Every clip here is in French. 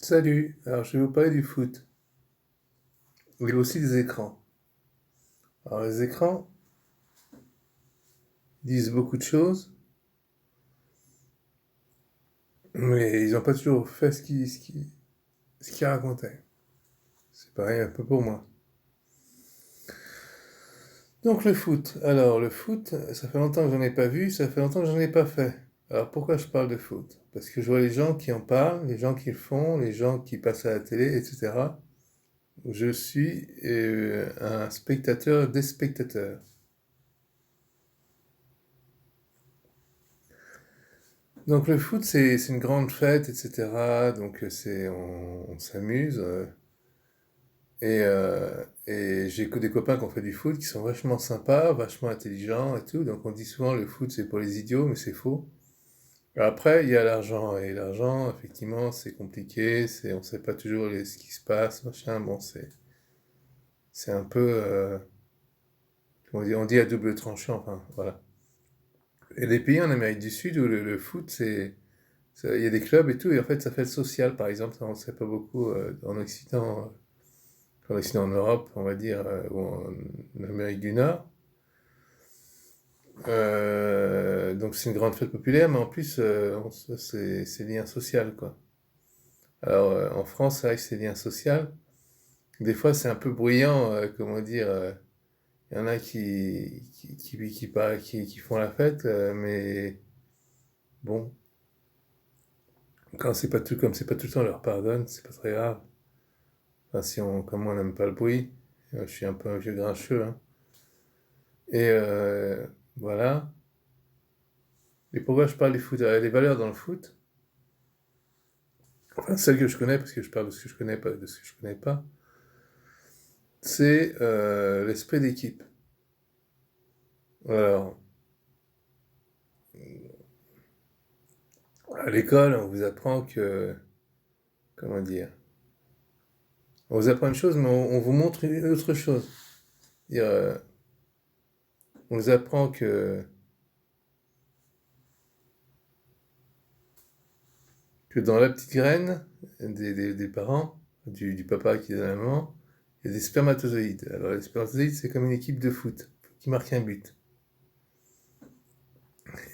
Salut, alors je vais vous parler du foot. Il y a aussi des écrans. Alors les écrans disent beaucoup de choses, mais ils n'ont pas toujours fait ce qu'ils racontaient. C'est pareil un peu pour moi. Donc le foot. Alors le foot, ça fait longtemps que j'en ai pas vu, ça fait longtemps que j'en ai pas fait. Alors pourquoi je parle de foot? Parce que je vois les gens qui en parlent, les gens qui le font, les gens qui passent à la télé, etc. Je suis un spectateur des spectateurs. Donc le foot, c'est une grande fête, etc. Donc on s'amuse. Et j'ai que des copains qui ont fait du foot qui sont vachement sympas, vachement intelligents et tout. Donc on dit souvent le foot c'est pour les idiots, mais c'est faux. Après, il y a l'argent. Et l'argent, effectivement, c'est compliqué. On ne sait pas toujours ce qui se passe, machin. Bon, c'est un peu, on dit à double tranchant, enfin, voilà. Et des pays en Amérique du Sud où le foot, il y a des clubs et tout, et en fait, ça fait le social, par exemple, ça, on ne sait pas beaucoup en Europe, on va dire, ou en Amérique du Nord. Donc c'est une grande fête populaire, mais en plus, c'est lien social, quoi. Alors, en France, c'est vrai que c'est lien social. Des fois, c'est un peu bruyant, comment dire, il y en a qui font la fête, mais bon, quand c'est pas tout, comme c'est pas tout le temps, on leur pardonne, c'est pas très grave. Enfin, comme moi, on n'aime pas le bruit, je suis un peu un vieux grincheux, hein. Et voilà. Et pourquoi je parle du foot? Les valeurs dans le foot, enfin celles que je connais, parce que je parle de ce que je connais pas, de ce que je connais pas, c'est l'esprit d'équipe. Alors, à l'école, on vous apprend que, comment dire, on vous apprend une chose, mais on vous montre une autre chose. Dire, on vous apprend que dans la petite graine des parents, du papa qui est dans la maman, il y a des spermatozoïdes. Alors les spermatozoïdes, c'est comme une équipe de foot qui marque un but.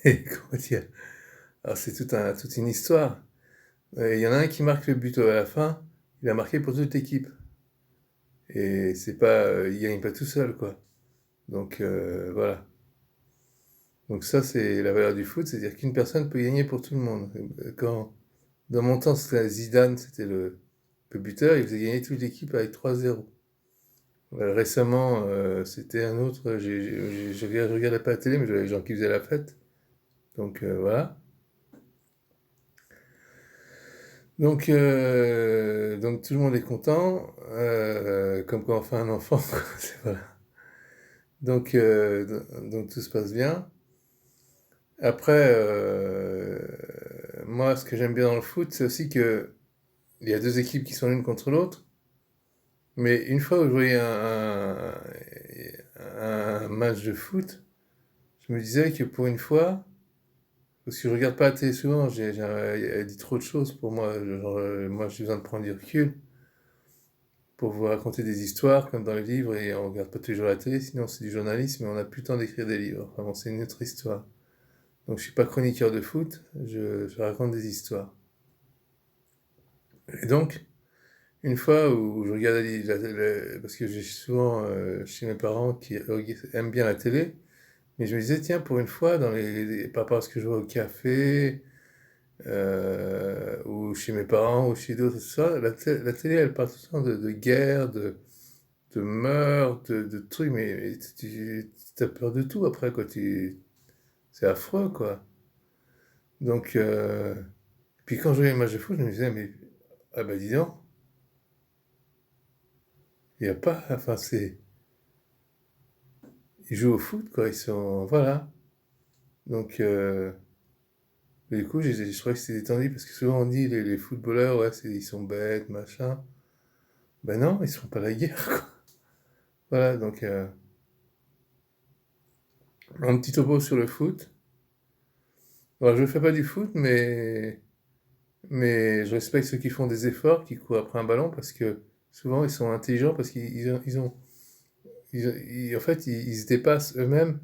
Et comment dire? Alors c'est toute une histoire. Il y en a un qui marque le but à la fin, il a marqué pour toute l'équipe. Et c'est pas, il gagne pas tout seul, quoi. Donc voilà. Donc ça, c'est la valeur du foot, c'est-à-dire qu'une personne peut gagner pour tout le monde. Dans mon temps, c'était Zidane, c'était le buteur, il faisait gagner toute l'équipe avec 3-0. Récemment, c'était un autre, je regardais pas la télé, mais j'avais les gens qui faisaient la fête. Donc voilà. Donc tout le monde est content, comme quand on fait un enfant, quoi. Voilà. Donc tout se passe bien. Après, moi, ce que j'aime bien dans le foot, c'est aussi que il y a deux équipes qui sont l'une contre l'autre. Mais une fois où je voyais un match de foot, je me disais que pour une fois, parce que je regarde pas la télé souvent, elle dit trop de choses pour moi. Genre, moi, j'ai besoin de prendre du recul pour vous raconter des histoires comme dans les livres et on regarde pas toujours la télé, sinon c'est du journalisme et on n'a plus le temps d'écrire des livres. Enfin bon, c'est une autre histoire. Donc je suis pas chroniqueur de foot, je raconte des histoires. Et donc, une fois où je regardais parce que j'ai souvent chez mes parents qui aiment bien la télé, mais je me disais, tiens, pour une fois, par rapport à ce que je vois au café, ou chez mes parents, ou chez d'autres, tout ça, la télé, elle parle tout le temps de guerre, de meurtre, de trucs, mais tu as peur de tout après, quoi. C'est affreux, quoi. Donc, puis quand je voyais les matchs de foot, je me disais, mais, ah bah dis donc, il n'y a pas, enfin, ils jouent au foot, quoi, ils sont, voilà. Donc, du coup, je trouvais que c'était détendu, parce que souvent on dit, les footballeurs, ouais, ils sont bêtes, machin. Ben non, ils ne font pas la guerre, quoi. Voilà, donc, un petit topo sur le foot. Alors, je ne fais pas du foot, mais Mais je respecte ceux qui font des efforts, qui courent après un ballon, parce que souvent ils sont intelligents, parce en fait, ils se dépassent eux-mêmes,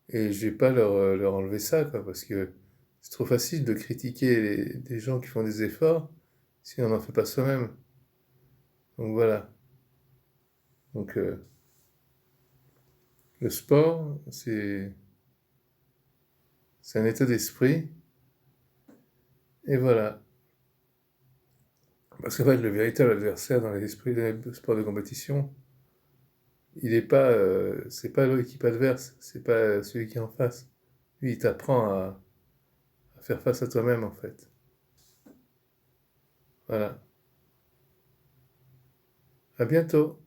et je vais pas leur enlever ça, quoi, parce que c'est trop facile de critiquer des gens qui font des efforts si on n'en fait pas soi-même. Donc voilà. Donc le sport, c'est un état d'esprit, et voilà. Parce qu'en fait, le véritable adversaire dans les esprits des sports de compétition, il est pas, c'est pas l'équipe adverse, c'est pas celui qui est en face. Lui, il t'apprend à faire face à toi-même, en fait. Voilà. À bientôt.